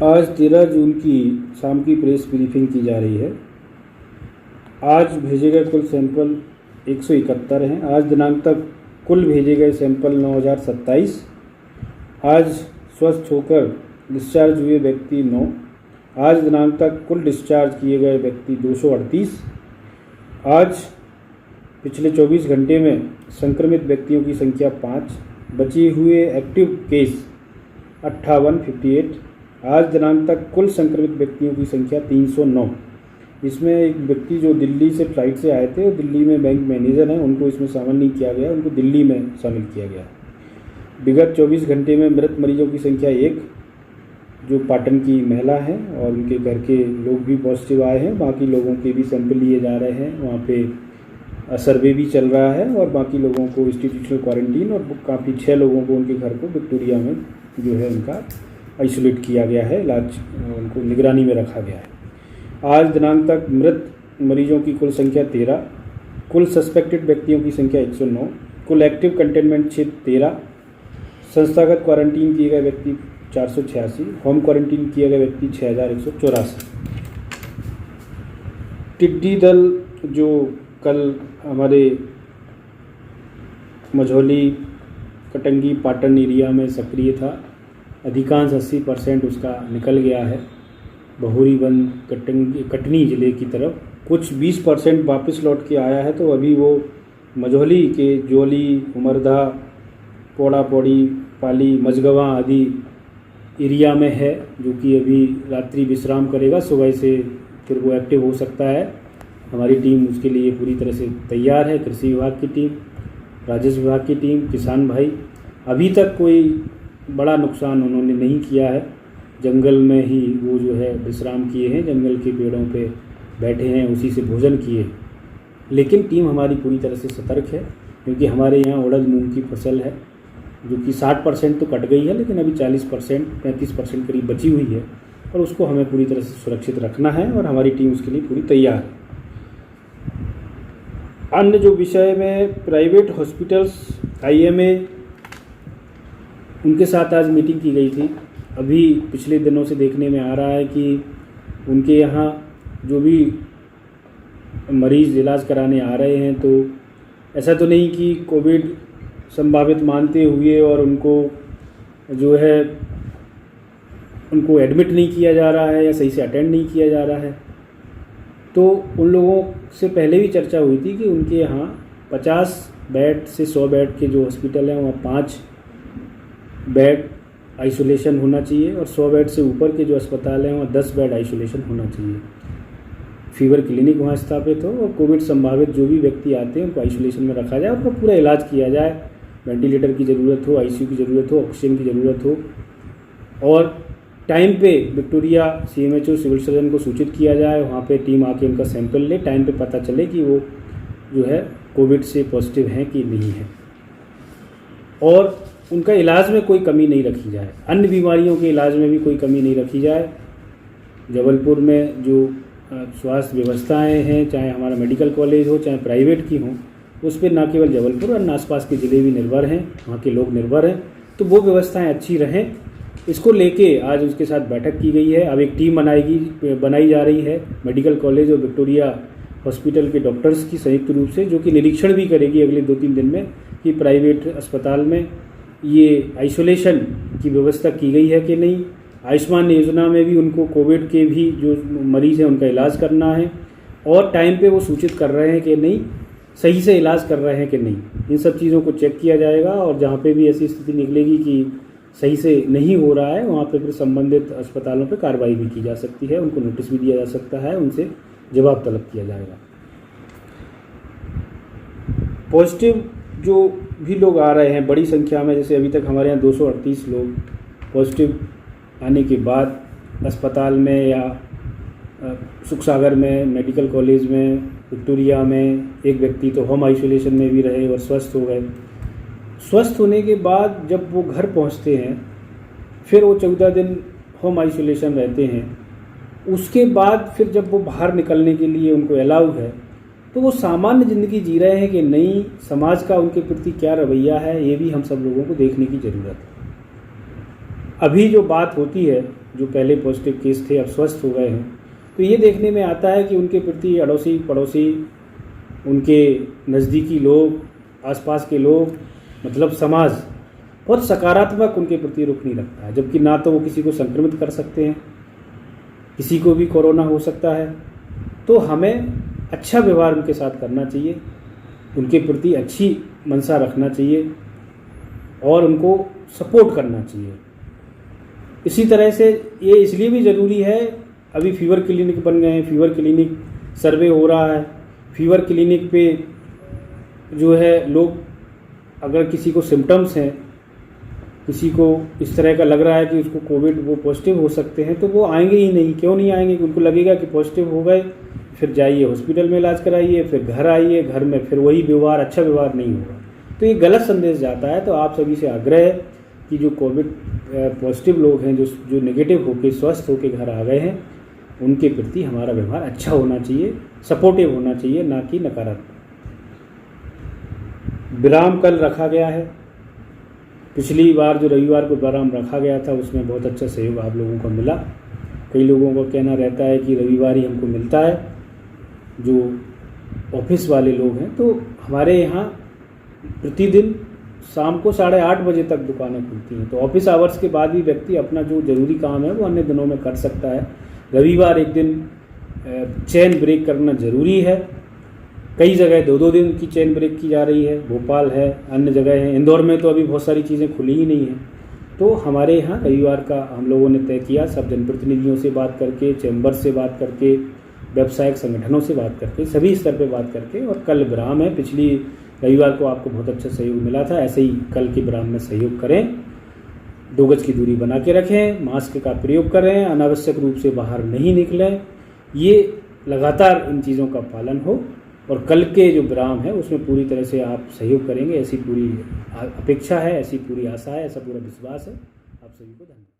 आज 13 जून की शाम की प्रेस ब्रीफिंग की जा रही है। आज भेजे गए कुल सैंपल 171 हैं। आज दिनांक तक कुल भेजे गए सैंपल 9027। आज स्वस्थ होकर डिस्चार्ज हुए व्यक्ति 9। आज दिनांक तक कुल डिस्चार्ज किए गए व्यक्ति 238। आज पिछले 24 घंटे में संक्रमित व्यक्तियों की संख्या 5। बचे हुए एक्टिव केस 58। आज दिनांक तक कुल संक्रमित व्यक्तियों की संख्या 309। इसमें एक व्यक्ति जो दिल्ली से फ्लाइट से आए थे और दिल्ली में बैंक मैनेजर हैं, उनको इसमें शामिल नहीं किया गया, उनको दिल्ली में शामिल किया गया। विगत 24 घंटे में मृत मरीजों की संख्या 1, जो पाटन की महिला है, और उनके घर के लोग भी पॉजिटिव आए हैं। बाकी लोगों के भी सैंपल लिए जा रहे हैं, वहाँ पे सर्वे भी चल रहा है, और बाकी लोगों को इंस्टीट्यूशनल क्वारंटीन, और काफ़ी 6 लोगों को उनके घर को विक्टोरिया में जो है उनका आइसोलेट किया गया है, इलाज उनको निगरानी में रखा गया है। आज दिनांक तक मृत मरीजों की कुल संख्या 13, कुल सस्पेक्टेड व्यक्तियों की संख्या 109, कुल एक्टिव कंटेनमेंट क्षेत्र 13, संस्थागत क्वारंटीन किए गए व्यक्ति 486, होम क्वारंटीन किए गए व्यक्ति 6184। टिड्डी दल जो कल हमारे मझौली, कटंगी, पाटन एरिया में सक्रिय था, अधिकांश 80% उसका निकल गया है बहुरीबंद, कटनी ज़िले की तरफ। कुछ 20% वापस लौट के आया है, तो अभी वो मझौली के जोली, उमरदा, पौड़ा पौड़ी, पाली, मझगवा आदि एरिया में है, जो कि अभी रात्रि विश्राम करेगा। सुबह से फिर वो एक्टिव हो सकता है। हमारी टीम उसके लिए पूरी तरह से तैयार है। कृषि विभाग की टीम, राजस्व विभाग की टीम, किसान भाई। अभी तक कोई बड़ा नुकसान उन्होंने नहीं किया है। जंगल में ही वो जो है विश्राम किए हैं, जंगल के पेड़ों पे बैठे हैं, उसी से भोजन किए। लेकिन टीम हमारी पूरी तरह से सतर्क है, क्योंकि हमारे यहाँ उड़द मूंग की फसल है, जो कि 60% तो कट गई है, लेकिन अभी 40%, 35% करीब बची हुई है, और उसको हमें पूरी तरह से सुरक्षित रखना है, और हमारी टीम उसके लिए पूरी तैयार है। अन्य जो विषय में प्राइवेट हॉस्पिटल्स, IMA, उनके साथ आज मीटिंग की गई थी। अभी पिछले दिनों से देखने में आ रहा है कि उनके यहाँ जो भी मरीज़ इलाज कराने आ रहे हैं, तो ऐसा तो नहीं कि कोविड संभावित मानते हुए और उनको जो है उनको एडमिट नहीं किया जा रहा है या सही से अटेंड नहीं किया जा रहा है। तो उन लोगों से पहले भी चर्चा हुई थी कि उनके यहाँ 50 बेड से 100 बेड के जो हॉस्पिटल हैं, वहाँ 5 बेड आइसोलेशन होना चाहिए, और 100 बेड से ऊपर के जो अस्पताल हैं, वहाँ 10 बेड आइसोलेशन होना चाहिए। फीवर क्लिनिक वहाँ स्थापित हो, और कोविड संभावित जो भी व्यक्ति आते हैं उनको आइसोलेशन में रखा जाए, उनका पूरा इलाज किया जाए। वेंटिलेटर की ज़रूरत हो, ICU की ज़रूरत हो, ऑक्सीजन की ज़रूरत हो, और टाइम पे विक्टोरिया CMHO सिविल सर्जन को सूचित किया जाए। वहाँ पे टीम आके उनका सैंपल ले, टाइम पे पता चले कि वो जो है कोविड से पॉजिटिव हैं कि नहीं है, और उनका इलाज में कोई कमी नहीं रखी जाए। अन्य बीमारियों के इलाज में भी कोई कमी नहीं रखी जाए। जबलपुर में जो स्वास्थ्य व्यवस्थाएं हैं, चाहे हमारा मेडिकल कॉलेज हो, चाहे प्राइवेट की हों, उस पर न केवल जबलपुर और आसपास के ज़िले भी निर्भर हैं, वहाँ के लोग निर्भर हैं, तो वो व्यवस्थाएं अच्छी रहें। इसको लेके आज उसके साथ बैठक की गई है। अब एक टीम बनाई जा रही है मेडिकल कॉलेज और विक्टोरिया हॉस्पिटल के डॉक्टर्स की संयुक्त रूप से, जो कि निरीक्षण भी करेगी अगले 2-3 दिन में कि प्राइवेट अस्पताल में ये आइसोलेशन की व्यवस्था की गई है कि नहीं। आयुष्मान योजना में भी उनको कोविड के भी जो मरीज़ हैं उनका इलाज करना है, और टाइम पे वो सूचित कर रहे हैं कि नहीं, सही से इलाज कर रहे हैं कि नहीं। इन सब चीज़ों को चेक किया जाएगा, और जहाँ पे भी ऐसी स्थिति निकलेगी कि सही से नहीं हो रहा है, वहाँ पे फिर संबंधित अस्पतालों पे कार्रवाई भी की जा सकती है, उनको नोटिस भी दिया जा सकता है, उनसे जवाब तलब किया जाएगा। पॉजिटिव जो भी लोग आ रहे हैं बड़ी संख्या में, जैसे अभी तक हमारे यहाँ 238 लोग पॉजिटिव आने के बाद अस्पताल में या सुखसागर में, मेडिकल कॉलेज में, विक्टोरिया में, एक व्यक्ति तो होम आइसोलेशन में भी रहे और स्वस्थ हो गए। स्वस्थ होने के बाद जब वो घर पहुंचते हैं, फिर वो 14 दिन होम आइसोलेशन रहते हैं। उसके बाद फिर जब वो बाहर निकलने के लिए उनको अलाउ है, तो वो सामान्य ज़िंदगी जी रहे हैं कि नहीं, समाज का उनके प्रति क्या रवैया है, ये भी हम सब लोगों को देखने की ज़रूरत है। अभी जो बात होती है जो पहले पॉजिटिव केस थे अब स्वस्थ हो गए हैं, तो ये देखने में आता है कि उनके प्रति अड़ोसी पड़ोसी, उनके नज़दीकी लोग, आसपास के लोग, मतलब समाज बहुत सकारात्मक उनके प्रति रुख नहीं रखता है। जबकि ना तो वो किसी को संक्रमित कर सकते हैं, किसी को भी कोरोना हो सकता है, तो हमें अच्छा व्यवहार उनके साथ करना चाहिए, उनके प्रति अच्छी मंशा रखना चाहिए और उनको सपोर्ट करना चाहिए। इसी तरह से ये इसलिए भी ज़रूरी है, अभी फीवर क्लिनिक बन गए हैं, फीवर क्लिनिक सर्वे हो रहा है। फीवर क्लिनिक पे जो है लोग, अगर किसी को सिम्टम्स हैं, किसी को इस तरह का लग रहा है कि उसको कोविड वो पॉजिटिव हो सकते हैं, तो वो आएंगे ही नहीं। क्यों नहीं आएंगे? उनको लगेगा कि पॉजिटिव हो गए, फिर जाइए हॉस्पिटल में इलाज कराइए, फिर घर आइए, घर में फिर वही व्यवहार, अच्छा व्यवहार नहीं होगा, तो ये गलत संदेश जाता है। तो आप सभी से आग्रह है कि जो कोविड पॉजिटिव लोग हैं, जो नेगेटिव होकर स्वस्थ होकर घर आ गए हैं, उनके प्रति हमारा व्यवहार अच्छा होना चाहिए, सपोर्टिव होना चाहिए, ना कि नकारात्मक। विराम कल रखा गया है। पिछली बार जो रविवार को विराम रखा गया था उसमें बहुत अच्छा सहयोग आप लोगों को मिला। कई लोगों का कहना रहता है कि रविवार ही हमको मिलता है, जो ऑफिस वाले लोग हैं। तो हमारे यहाँ प्रतिदिन शाम को 8:30 बजे तक दुकानें खुलती हैं, तो ऑफिस आवर्स के बाद भी व्यक्ति अपना जो ज़रूरी काम है वो अन्य दिनों में कर सकता है। रविवार एक दिन चेन ब्रेक करना ज़रूरी है। कई जगह 2-2 दिन की चेन ब्रेक की जा रही है, भोपाल है, अन्य जगह है, इंदौर में तो अभी बहुत सारी चीज़ें खुली ही नहीं हैं। तो हमारे यहाँ रविवार का हम लोगों ने तय किया, सब जनप्रतिनिधियों से बात करके, चैम्बर से बात करके, व्यावसायिक संगठनों से बात करके, सभी स्तर पे बात करके। और कल विराम है। पिछली रविवार को आपको बहुत अच्छा सहयोग मिला था, ऐसे ही कल के विराम में सहयोग करें, 2 गज की दूरी बना के रखें, मास्क का प्रयोग करें, अनावश्यक रूप से बाहर नहीं निकलें। ये लगातार इन चीज़ों का पालन हो और कल के जो विराम है उसमें पूरी तरह से आप सहयोग करेंगे, ऐसी पूरी अपेक्षा है, ऐसी पूरी आशा है, ऐसा पूरा विश्वास है। आप सभी को धन्यवाद।